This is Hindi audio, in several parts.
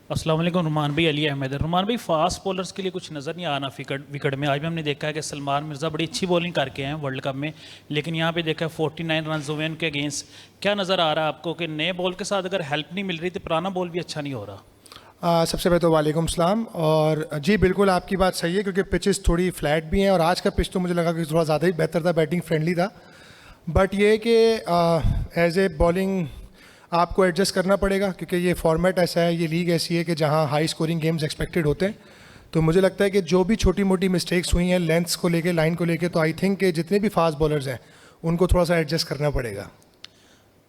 अस्सलाम वालेकुम। रुमान भाई, अली अहमद है। रुमान भाई, फास्ट बॉलर्स के लिए कुछ नज़र नहीं आ रहा विकेट में। आज भी हमने देखा है कि सलमान मिर्ज़ा बड़ी अच्छी बॉलिंग करके हैं वर्ल्ड कप में, लेकिन यहाँ पे देखा है 49 रन हुए उनके अगेंस्ट। क्या नज़र आ रहा है आपको कि नए बॉल के साथ अगर हेल्प नहीं मिल रही तो पुराना बॉल भी अच्छा नहीं हो रहा? सबसे पहले तो वालेकुम सलाम। और जी बिल्कुल आपकी बात सही है, क्योंकि पिचेस थोड़ी फ्लैट भी हैं और आज का पिच तो मुझे लगा कि थोड़ा ज़्यादा ही बेहतर था, बैटिंग फ्रेंडली था। बट ये कि एज ए बॉलिंग आपको एडजस्ट करना पड़ेगा, क्योंकि ये फॉर्मेट ऐसा है, ये लीग ऐसी है कि जहाँ हाई स्कोरिंग गेम्स एक्सपेक्टेड होते हैं। तो मुझे लगता है कि जो भी छोटी मोटी मिस्टेक्स हुई हैं लेंथ्स को लेके, लाइन को लेके, तो आई थिंक कि जितने भी फास्ट बॉलर्स हैं उनको थोड़ा सा एडजस्ट करना पड़ेगा।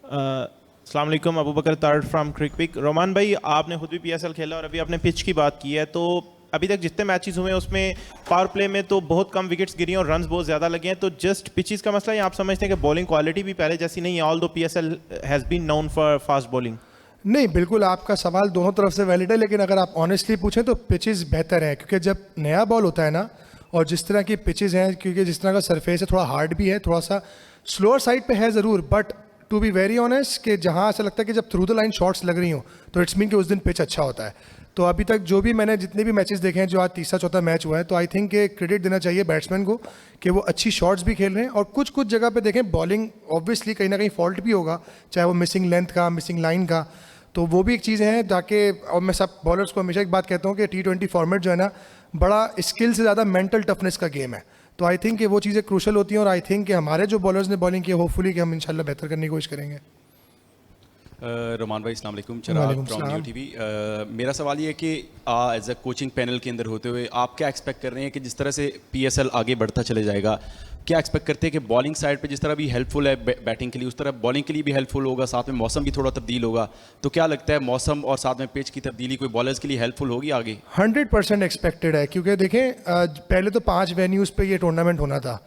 अस्सलाम वालेकुम, अबू बकर तारड़ फ्रॉम क्रिकपिक। रोमान भाई, आपने खुद भी पीएसएल खेला और अभी आपने पिच की बात की है, तो अभी तक जितने मैचेस हुए हैं उसमें पावर प्ले में तो बहुत कम विकेट्स गिरी हैं और रन्स बहुत ज़्यादा लगे हैं। तो जस्ट पिचेस का मसला है, आप समझते हैं कि बॉलिंग क्वालिटी भी पहले जैसी नहीं है, although PSL has been known for fast bowling? नहीं, बिल्कुल आपका सवाल दोनों तरफ से वैलिड है, लेकिन अगर आप ऑनेस्टली पूछें तो पिचेस बेहतर है, क्योंकि जब नया बॉल होता है ना, और जिस तरह की पिचेस हैं, क्योंकि जिस तरह का सरफेस है थोड़ा हार्ड भी है, थोड़ा सा स्लोअर साइड पे है ज़रूर, but to be very honest कि जहाँ ऐसा लगता है कि जब थ्रू द लाइन शॉट्स लग रही हो तो इट्स मीन कि उस दिन पिच अच्छा होता है। तो अभी तक जो भी मैंने जितने भी मैचेस देखे हैं, जो आज तीसरा चौथा मैच हुआ है, तो आई थिंक कि क्रेडिट देना चाहिए बैट्समैन को कि वो अच्छी शॉट्स भी खेल रहे हैं। और कुछ कुछ जगह पे देखें बॉलिंग ऑब्वियसली कहीं ना कहीं फॉल्ट भी होगा, चाहे वो मिसिंग लेंथ का, मिसिंग लाइन का, तो वो भी एक चीज़ है ताकि। और मैं सब बॉलर्स को हमेशा एक बात कहता हूँ कि T20 फॉर्मेट जो है ना, बड़ा स्किल से ज़्यादा मेंटल टफनेस का गेम है। तो आई थिंक कि वो चीज़ें क्रूशल होती हैं, और आई थिंक कि हमारे जो बॉलर्स ने बॉलिंग की, होपफुली कि हम इंशाल्लाह बेहतर करने की कोशिश करेंगे। रोमान भाई, अस्सलाम वालेकुम। चिराग फ्रॉम न्यू टीवी। मेरा सवाल ये है कि एज अ कोचिंग पैनल के अंदर होते हुए आप क्या एक्सपेक्ट कर रहे हैं कि जिस तरह से पीएसएल आगे बढ़ता चले जाएगा, क्या एक्सपेक्ट करते हैं कि बॉलिंग साइड पे जिस तरह भी हेल्पफुल है बैटिंग के लिए, उस तरह बॉलिंग के लिए भी हेल्पफुल होगा, साथ में मौसम भी थोड़ा तब्दील होगा? तो क्या लगता है, मौसम और साथ में पिच की तब्दीली कोई बॉलर्स के लिए हेल्पफुल होगी आगे? 100% एक्सपेक्टेड है, क्योंकि देखें पहले तो 5 वेन्यूज़ पे ये टूर्नामेंट होना था,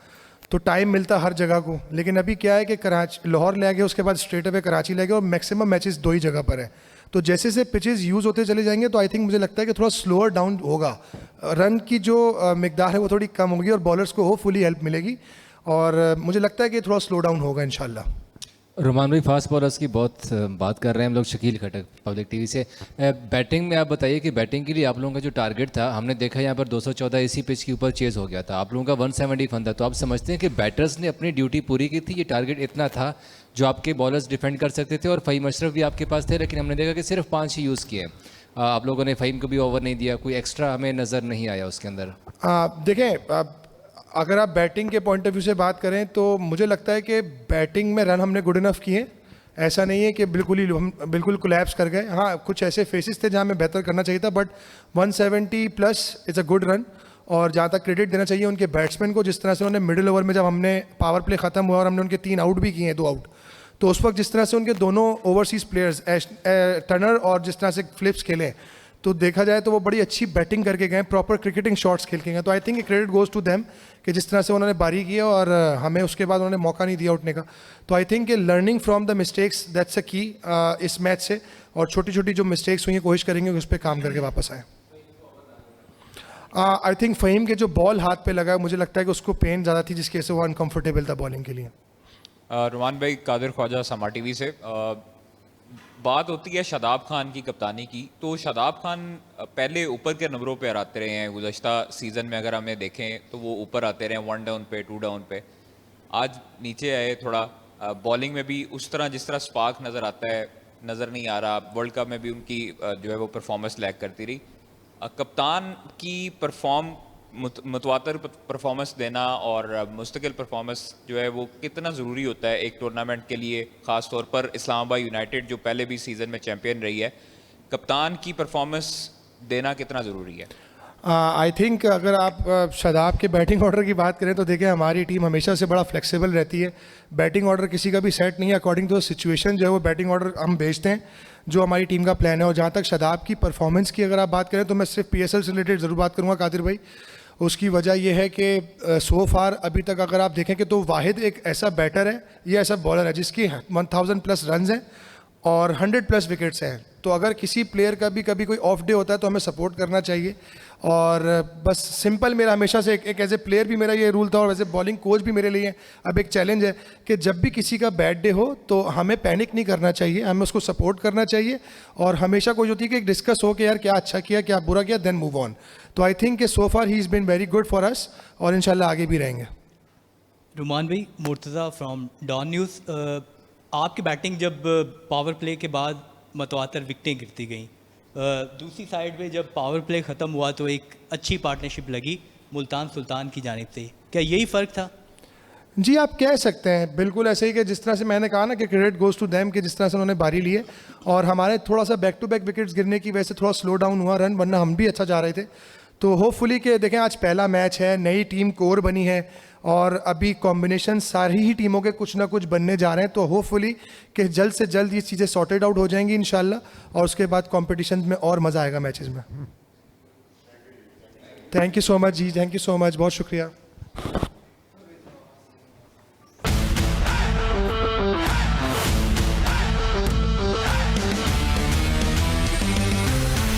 तो टाइम मिलता हर जगह को। लेकिन अभी क्या है कि कराची, लाहौर ले गए, उसके बाद स्ट्रेट अवे कराची ले गए, और मैक्सिमम मैचेस 2 ही जगह पर है। तो जैसे जैसे पिचेस यूज़ होते चले जाएंगे, तो आई थिंक मुझे लगता है कि थोड़ा स्लोअर डाउन होगा, रन की जो मिकदार है वो थोड़ी कम होगी, और बॉलर्स को होपफुली हेल्प मिलेगी, और मुझे लगता है कि थोड़ा स्लो डाउन होगा इंशाल्लाह। रोमान भाई, फास्ट बॉलर्स की बहुत बात कर रहे हैं हम लोग, शकील खटक पब्लिक टीवी से। बैटिंग में आप बताइए कि बैटिंग के लिए आप लोगों का जो टारगेट था, हमने देखा यहाँ पर 214 इसी पिच के ऊपर चेज हो गया था, आप लोगों का 170 फन था। तो आप समझते हैं कि बैटर्स ने अपनी ड्यूटी पूरी की थी? ये टारगेट इतना था जो आपके बॉलर्स डिफेंड कर सकते थे, और फ़हीम अशरफ भी आपके पास थे, लेकिन हमने देखा कि सिर्फ 5 ही यूज़ किए। आप लोगों ने फ़हीम को भी ओवर नहीं दिया, कोई एक्स्ट्रा हमें नज़र नहीं आया उसके अंदर। देखें, अगर आप बैटिंग के पॉइंट ऑफ व्यू से बात करें तो मुझे लगता है कि बैटिंग में रन हमने गुड इनफ किए। ऐसा नहीं है कि बिल्कुल ही हम बिल्कुल कोलैप्स कर गए। हाँ, कुछ ऐसे फेसेस थे जहाँ हमें बेहतर करना चाहिए था, but 170 plus is a good run. और जहाँ तक क्रेडिट देना चाहिए उनके बैट्समैन को, जिस तरह से उन्होंने मिडिल ओवर में, जब हमने पावर प्ले ख़त्म हुआ और हमने उनके 3 आउट भी किए हैं, 2 आउट, तो उस वक्त जिस तरह से उनके दोनों ओवरसीज़ प्लेयर्स टर्नर और जिस तरह से फ्लिप्स खेले, तो देखा जाए तो वो बड़ी अच्छी बैटिंग करके गए, प्रॉपर क्रिकेटिंग शॉट्स खेल के गए। तो I think credit goes to them कि जिस तरह से उन्होंने बारी किया और हमें उसके बाद उन्होंने मौका नहीं दिया उठने का। तो I think learning from the mistakes that's a की इस मैच से, और छोटी छोटी जो मिस्टेक्स हुई हैं कोशिश करेंगे उस पर काम करके वापस आए। आई थिंक फ़हीम के जो बॉल हाथ पे लगा, मुझे लगता है कि उसको पेन ज़्यादा थी, जिसकी वजह से वो अनकम्फर्टेबल था बॉलिंग के लिए। रुमान भाई, कादिर ख्वाजा, समा टीवी से। बात होती है शादाब खान की कप्तानी की, तो शादाब खान पहले ऊपर के नंबरों पे आते रहे हैं गुज़श्ता सीज़न में, अगर हमें देखें तो वो ऊपर आते रहे, 1 डाउन पे, 2 डाउन पे। आज नीचे आए थोड़ा। बॉलिंग में भी उस तरह जिस तरह स्पार्क नज़र आता है, नज़र नहीं आ रहा। वर्ल्ड कप में भी उनकी जो है वो परफॉर्मेंस लैग करती रही। कप्तान की मुतवातर परफॉर्मेंस देना और मुस्तकिल परफॉर्मेंस जो है वो कितना ज़रूरी होता है एक टूर्नामेंट के लिए, ख़ास तौर पर इस्लामाबाद यूनाइटेड जो पहले भी सीज़न में चैम्पियन रही है, कप्तान की परफॉर्मेंस देना कितना ज़रूरी है? आई थिंक अगर आप शादाब के बैटिंग ऑर्डर की बात करें तो देखिए, हमारी टीम हमेशा से बड़ा फ्लेक्सिबल रहती है। बैटिंग ऑर्डर किसी का भी सेट नहीं है, अकॉर्डिंग टू सिचुएशन जो है वो बैटिंग ऑर्डर हम भेजते हैं जो हमारी टीम का प्लान है। और जहाँ तक शादाब की परफॉर्मेंस की अगर आप बात करें तो मैं सिर्फ पीएसएल से रिलेटेड ज़रूर बात करूँगा कादिर भाई। उसकी वजह यह है कि सो फार अभी तक अगर आप देखें कि तो वाहिद एक ऐसा बैटर है, ये ऐसा बॉलर है जिसकी 1000 प्लस रन हैं, और 100+ विकेट्स हैं, तो अगर किसी प्लेयर का भी कभी कोई ऑफ डे होता है तो हमें सपोर्ट करना चाहिए। और बस सिंपल मेरा हमेशा से एक एज ए प्लेयर भी मेरा ये रूल था, और एज ए बॉलिंग कोच भी मेरे लिए अब एक चैलेंज है कि जब भी किसी का बैड डे हो तो हमें पैनिक नहीं करना चाहिए, हमें उसको सपोर्ट करना चाहिए। और हमेशा कोई होती है कि एक डिस्कस हो कि यार क्या अच्छा किया क्या बुरा किया, देन मूव ऑन। तो आई थिंक कि so far he is been very good for us, और इंशाल्लाह आगे भी रहेंगे। रुमान भाई, मुर्तज़ा फ्रॉम डॉन न्यूज़। आपकी बैटिंग जब पावर प्ले के बाद मतवातर विकटें गिरती गईं, दूसरी साइड पे जब पावर प्ले ख़त्म हुआ तो एक अच्छी पार्टनरशिप लगी मुल्तान सुल्तान की जानिब से, क्या यही फ़र्क था? जी आप कह सकते हैं, बिल्कुल ऐसे ही कि जिस तरह से मैंने कहा ना कि क्रेडिट गोज़ टू देम, कि जिस तरह से उन्होंने बारी लिए और हमारे थोड़ा सा बैक टू बैक विकेट्स गिरने की वजह से थोड़ा स्लो डाउन हुआ रन, वरना हम भी अच्छा जा रहे थे। तो होपफुली कि देखें आज पहला मैच है, नई टीम कोर बनी है और अभी कॉम्बिनेशन सारी ही टीमों के कुछ ना कुछ बनने जा रहे हैं, तो होपफुली कि जल्द से जल्द ये चीज़ें सॉर्टेड आउट हो जाएंगी इंशाल्लाह, और उसके बाद कॉम्पिटिशन में और मज़ा आएगा मैचेस में। थैंक यू सो मच जी, थैंक यू सो मच, बहुत शुक्रिया।